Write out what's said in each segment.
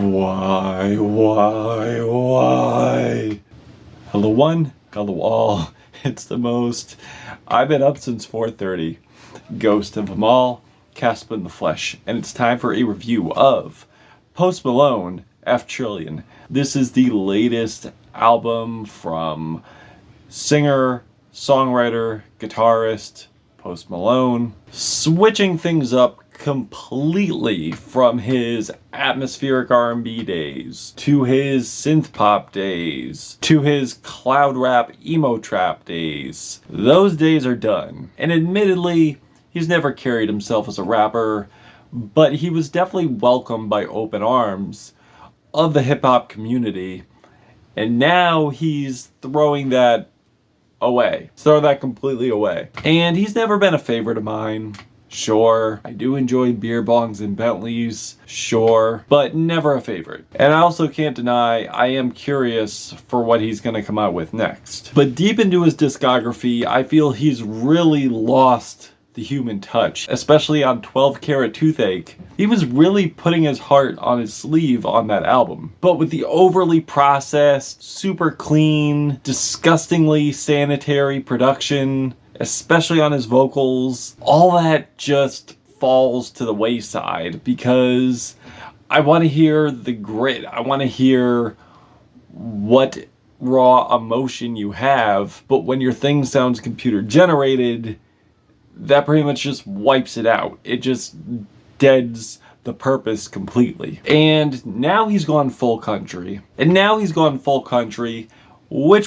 Why? Hello one, hello all. It's the most. I've been up since 4:30. Ghost of them all, Casp in the flesh. And it's time for a review of Post Malone, F-1. This is the latest album from singer, songwriter, guitarist, Post Malone, switching things up completely from his atmospheric R&B days to his synth pop days to his cloud rap emo trap days. Those days are done, and admittedly he's never carried himself as a rapper, but he was definitely welcomed by open arms of the hip-hop community, and now he's throwing that away. Throw that completely away. And he's never been a favorite of mine. Sure, I do enjoy beer bongs and Bentleys, sure, but never a favorite. And I also can't deny I am curious for what he's going to come out with next. But deep into his discography, I feel he's really lost the human touch, especially on 12 Karat Toothache. He was really putting his heart on his sleeve on that album. But with the overly processed, super clean, disgustingly sanitary production, especially on his vocals, all that just falls to the wayside because I want to hear the grit. I want to hear what raw emotion you have, but when your thing sounds computer generated, that pretty much just wipes it out. It just deads the purpose completely. And now he's gone full country. Which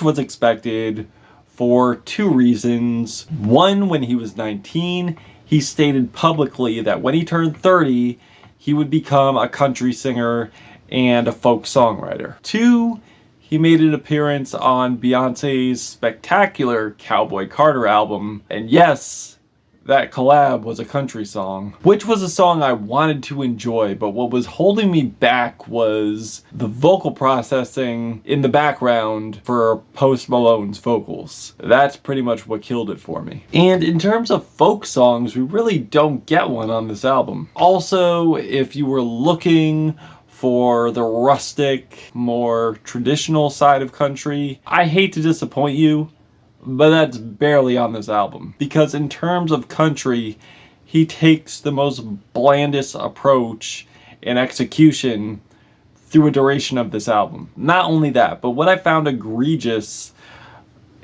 was expected for two reasons. One, when he was 19, he stated publicly that when he turned 30, he would become a country singer and a folk songwriter. Two, he made an appearance on Beyonce's spectacular Cowboy Carter album, and yes, that collab was a country song, which was a song I wanted to enjoy, but what was holding me back was the vocal processing in the background for Post Malone's vocals. That's pretty much what killed it for me. And in terms of folk songs, we really don't get one on this album. Also, if you were looking for the rustic, more traditional side of country, I hate to disappoint you, but that's barely on this album. Because in terms of country, he takes the most blandest approach and execution through a duration of this album. Not only that, but what I found egregious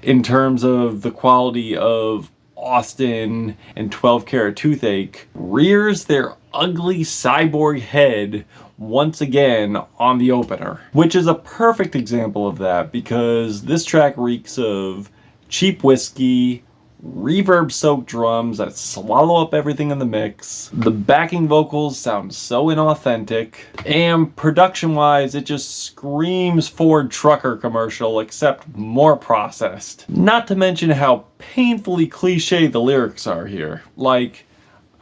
in terms of the quality of Austin and 12 Karat Toothache rears their ugly cyborg head once again on the opener. Which is a perfect example of that, because this track reeks of cheap whiskey, reverb-soaked drums that swallow up everything in the mix. The backing vocals sound so inauthentic, and production-wise, it just screams Ford trucker commercial, except more processed. Not to mention how painfully cliche the lyrics are here. Like,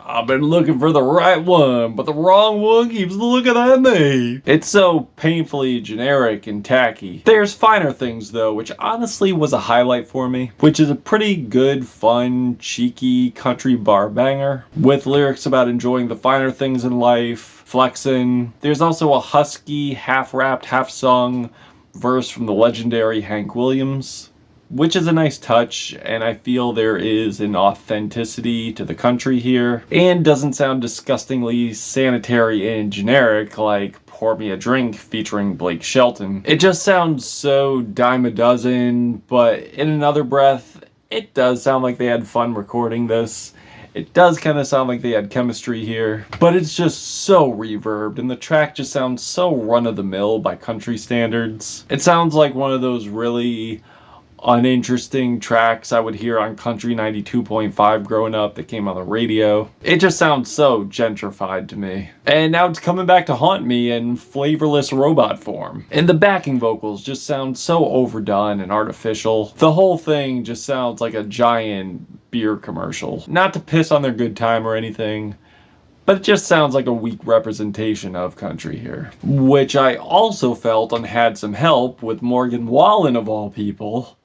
I've been looking for the right one, but the wrong one keeps looking at me. It's so painfully generic and tacky. There's Finer Things though, which honestly was a highlight for me, which is a pretty good, fun, cheeky country bar banger with lyrics about enjoying the finer things in life, flexing. There's also a husky, half-rapped, half-sung verse from the legendary Hank Williams, which is a nice touch, and I feel there is an authenticity to the country here, and doesn't sound disgustingly sanitary and generic like Pour Me a Drink featuring Blake Shelton. It just sounds so dime a dozen, but in another breath, it does sound like they had fun recording this. It does kind of sound like they had chemistry here, but it's just so reverbed, and the track just sounds so run-of-the-mill by country standards. It sounds like one of those really uninteresting tracks I would hear on Country 92.5 growing up that came on the radio. It just sounds so gentrified to me. And now it's coming back to haunt me in flavorless robot form. And the backing vocals just sound so overdone and artificial. The whole thing just sounds like a giant beer commercial. Not to piss on their good time or anything, but it just sounds like a weak representation of country here. Which I also felt had some help with Morgan Wallen of all people.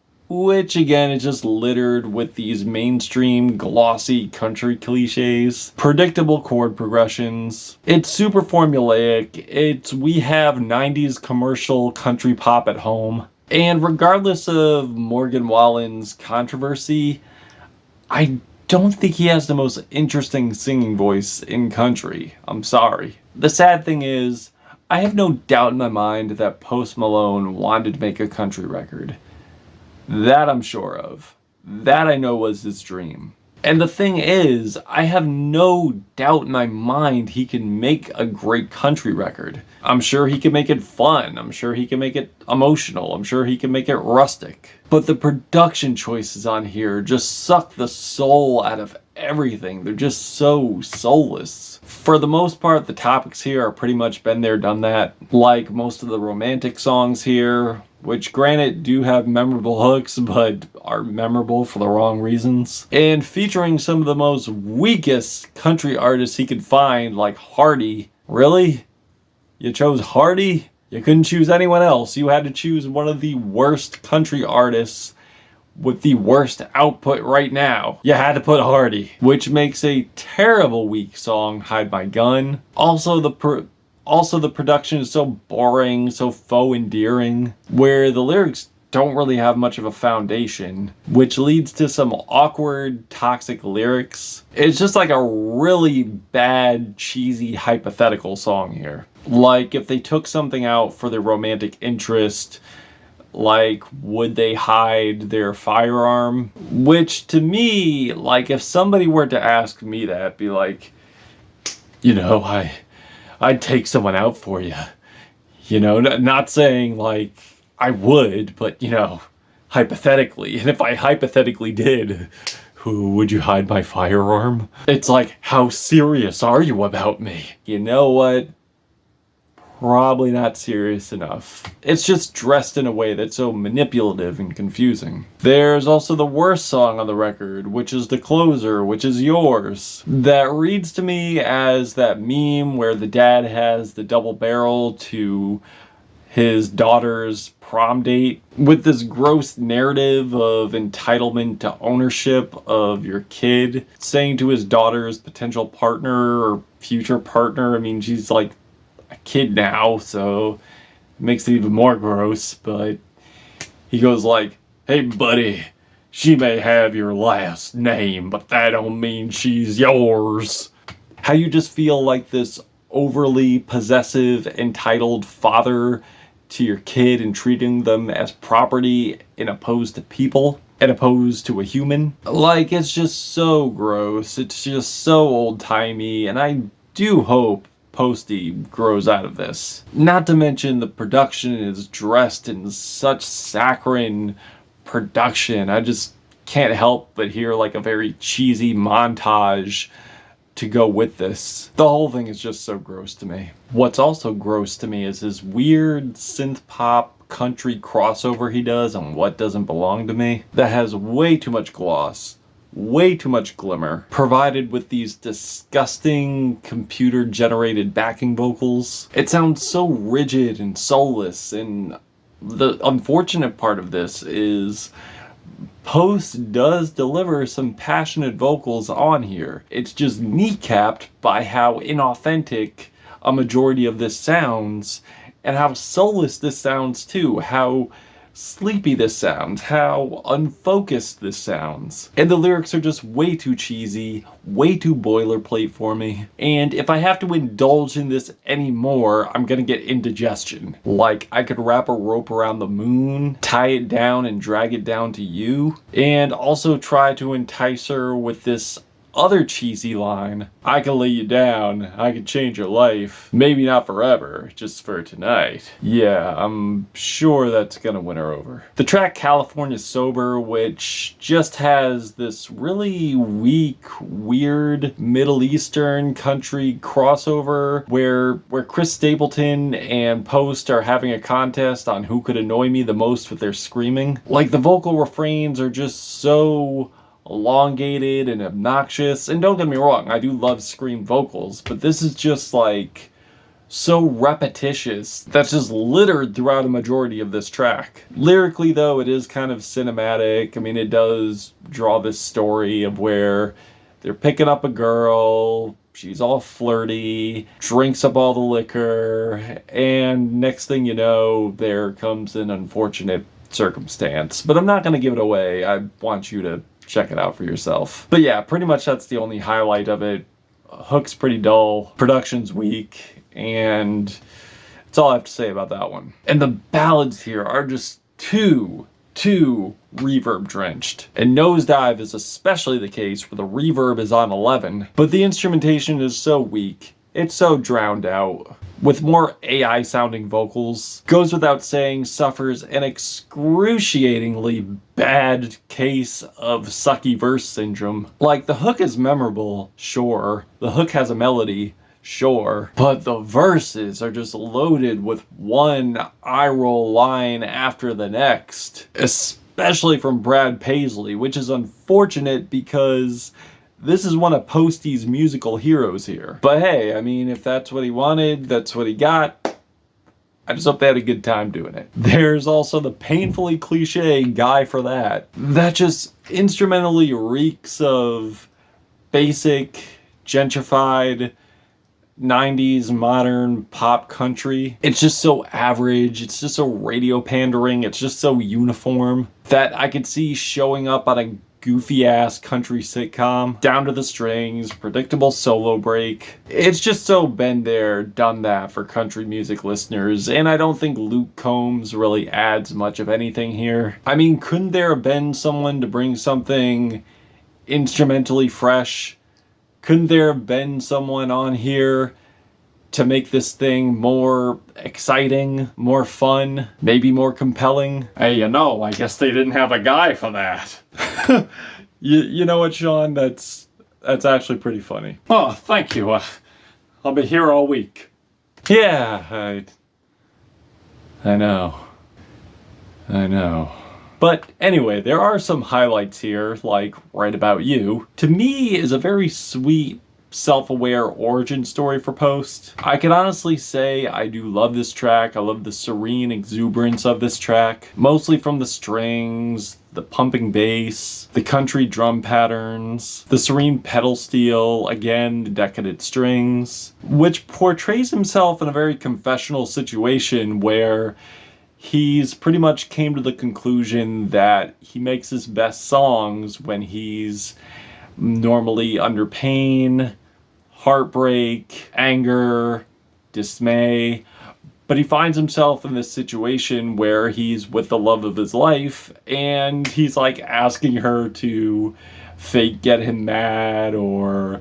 which again is just littered with these mainstream glossy country cliches, predictable chord progressions. It's super formulaic. We have 90s commercial country pop at home. And regardless of Morgan Wallen's controversy, I don't think he has the most interesting singing voice in country. I'm sorry. The sad thing is, I have no doubt in my mind that Post Malone wanted to make a country record. That I'm sure of. That I know was his dream. And the thing is, I have no doubt in my mind he can make a great country record. I'm sure he can make it fun. I'm sure he can make it emotional. I'm sure he can make it rustic. But the production choices on here just suck the soul out of everything. They're just so soulless. For the most part, the topics here are pretty much been there, done that. Like most of the romantic songs here, which granted do have memorable hooks, but are memorable for the wrong reasons. And featuring some of the most weakest country artists he could find, like Hardy. Really? You chose Hardy? You couldn't choose anyone else. You had to choose one of the worst country artists with the worst output right now. You had to put Hardy, which makes a terrible weak song, Hide My Gun. Also, the production is so boring, so faux endearing, where the lyrics don't really have much of a foundation, which leads to some awkward, toxic lyrics. It's just like a really bad, cheesy, hypothetical song here. Like, if they took something out for their romantic interest, like, would they hide their firearm? Which, to me, like, if somebody were to ask me that, be like, you know, I'd take someone out for you. You know, not saying, like, I would, but, you know, hypothetically. And if I hypothetically did, would you hide my firearm? It's like, how serious are you about me? You know what? Probably not serious enough. It's just dressed in a way that's so manipulative and confusing. There's also the worst song on the record, which is The Closer, which is Yours. That reads to me as that meme where the dad has the double barrel to his daughter's prom date, with this gross narrative of entitlement to ownership of your kid, saying to his daughter's potential partner or future partner, I mean, she's like a kid now, so it makes it even more gross, but he goes like, hey buddy, she may have your last name, but that don't mean she's yours. How you just feel like this overly possessive, entitled father to your kid and treating them as property in opposed to people, and opposed to a human. Like, it's just so gross. It's just so old-timey, and I do hope Posty grows out of this. Not to mention the production is dressed in such saccharine production. I just can't help but hear like a very cheesy montage to go with this. The whole thing is just so gross to me. What's also gross to me is his weird synth pop country crossover he does on What Doesn't Belong to Me that has way too much gloss, way too much glimmer, provided with these disgusting computer generated backing vocals. It sounds so rigid and soulless, and the unfortunate part of this is Post does deliver some passionate vocals on here. It's just kneecapped by how inauthentic a majority of this sounds, and how soulless this sounds too, how sleepy this sounds, how unfocused this sounds. And the lyrics are just way too cheesy, way too boilerplate for me. And if I have to indulge in this anymore, I'm gonna get indigestion. Like, I could wrap a rope around the moon, tie it down and drag it down to you, and also try to entice her with this other cheesy line, I can lay you down, I can change your life. Maybe not forever, just for tonight. Yeah, I'm sure that's gonna win her over. The track California Sober, which just has this really weak, weird Middle Eastern country crossover where Chris Stapleton and Post are having a contest on who could annoy me the most with their screaming. Like, the vocal refrains are just so elongated and obnoxious, and don't get me wrong, I do love scream vocals, but this is just like so repetitious that's just littered throughout a majority of this track. Lyrically, though, it is kind of cinematic. I mean, it does draw this story of where they're picking up a girl, she's all flirty, drinks up all the liquor, and next thing you know, there comes an unfortunate circumstance. But I'm not going to give it away. I want you to check it out for yourself. But yeah, pretty much that's the only highlight of it. Hook's pretty dull, production's weak, and that's all I have to say about that one. And the ballads here are just too reverb drenched. And Nosedive is especially the case where the reverb is on 11, but the instrumentation is so weak. It's so drowned out. With more AI sounding vocals, Goes Without Saying suffers an excruciatingly bad case of sucky verse syndrome. Like, the hook is memorable, sure. The hook has a melody, sure. But the verses are just loaded with one eye-roll line after the next. Especially from Brad Paisley, which is unfortunate because this is one of Posty's musical heroes here. But hey, I mean, if that's what he wanted, that's what he got. I just hope they had a good time doing it. There's also the painfully cliche Guy for That. That just instrumentally reeks of basic, gentrified, 90s modern pop country. It's just so average, it's just so radio pandering, it's just so uniform that I could see showing up on a goofy ass country sitcom. Down to the strings, predictable solo break. It's just so been there, done that for country music listeners, and I don't think Luke Combs really adds much of anything here. I mean, couldn't there have been someone to bring something instrumentally fresh? Couldn't there have been someone on here to make this thing more exciting, more fun, maybe more compelling? Hey, I guess they didn't have a guy for that. You know what, Sean? That's actually pretty funny. Oh, thank you. I'll be here all week. Yeah, I know. But anyway, there are some highlights here, like Right About You. To me, is a very sweet, self-aware origin story for Post. I can honestly say I do love this track. I love the serene exuberance of this track, mostly from the strings, the pumping bass, the country drum patterns, the serene pedal steel, again, the decadent strings, which portrays himself in a very confessional situation where he's pretty much came to the conclusion that he makes his best songs when he's normally under pain, heartbreak, anger, dismay, but he finds himself in this situation where he's with the love of his life and he's like asking her to fake get him mad or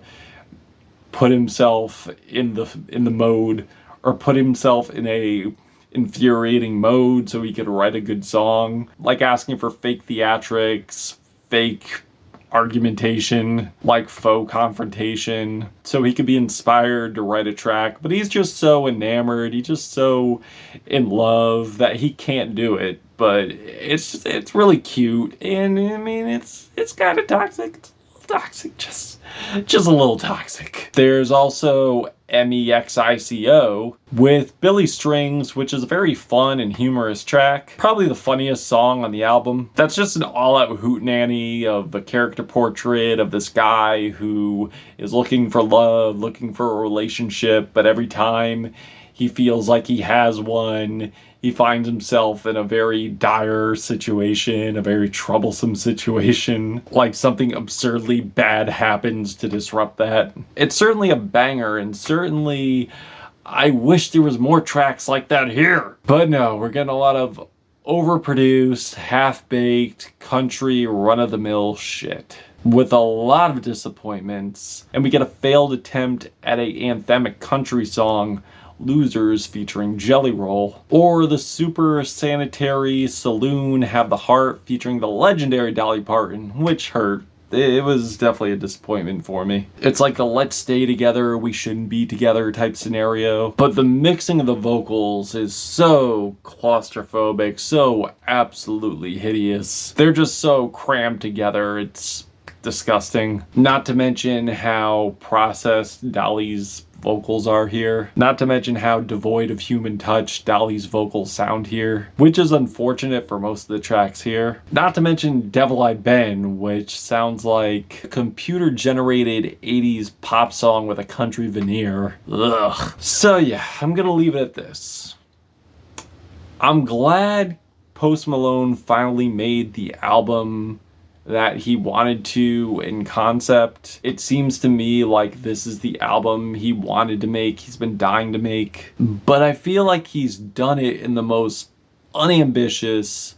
put himself in the mode or put himself in a infuriating mode so he could write a good song, like asking for fake theatrics, fake argumentation, like faux confrontation, so he could be inspired to write a track. But he's just so enamored, he's just so in love that he can't do it. But it's really cute, and I mean it's kind of toxic. It's a little toxic, just a little toxic. There's also MEXICO with Billy Strings, which is a very fun and humorous track. Probably the funniest song on the album. That's just an all-out hootenanny of a character portrait of this guy who is looking for love, looking for a relationship, but every time he feels like he has one, he finds himself in a very dire situation, a very troublesome situation, like something absurdly bad happens to disrupt that. It's certainly a banger, and certainly I wish there was more tracks like that here. But no, we're getting a lot of overproduced, half-baked, country, run-of-the-mill shit, with a lot of disappointments, and we get a failed attempt at a anthemic country song, Losers, featuring Jelly Roll, or the super sanitary Saloon Have the Heart featuring the legendary Dolly Parton, which hurt. It was definitely a disappointment for me. It's like the let's stay together, we shouldn't be together type scenario. But the mixing of the vocals is so claustrophobic, so absolutely hideous. They're just so crammed together. It's disgusting. Not to mention how processed Dolly's vocals are here. Not to mention how devoid of human touch Dolly's vocals sound here, which is unfortunate for most of the tracks here. Not to mention Devil I Ben, which sounds like a computer-generated 80s pop song with a country veneer. Ugh. So yeah, I'm gonna leave it at this. I'm glad Post Malone finally made the album that he wanted to in concept. It seems to me like this is the album he wanted to make, he's been dying to make. But I feel like he's done it in the most unambitious,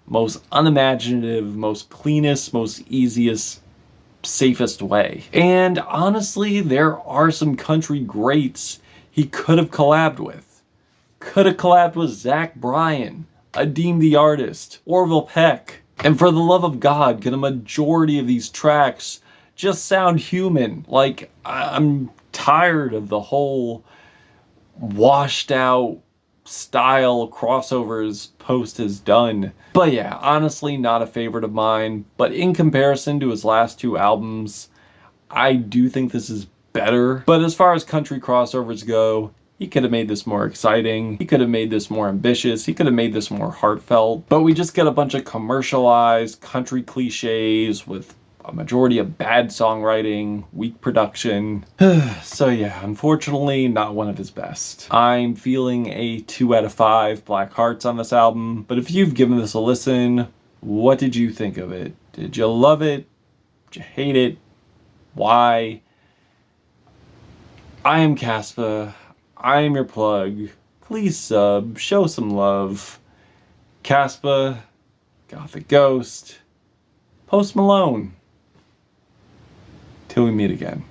most unimaginative, most cleanest, most easiest, safest way. And honestly, there are some country greats he could have collabed with. Could have collabed with Zach Bryan, Adeem the Artist, Orville Peck. And for the love of God, can a majority of these tracks just sound human? Like, I'm tired of the whole washed out style crossovers Post has done. But yeah, honestly, not a favorite of mine. But in comparison to his last two albums, I do think this is better. But as far as country crossovers go, he could have made this more exciting. He could have made this more ambitious. He could have made this more heartfelt. But we just get a bunch of commercialized country cliches with a majority of bad songwriting, weak production. So yeah, unfortunately, not one of his best. I'm feeling a 2 out of 5 black hearts on this album. But if you've given this a listen, what did you think of it? Did you love it? Did you hate it? Why? I am Caspa. I am your plug. Please sub, show some love. Caspa, Gothic Ghost, Post Malone. Till we meet again.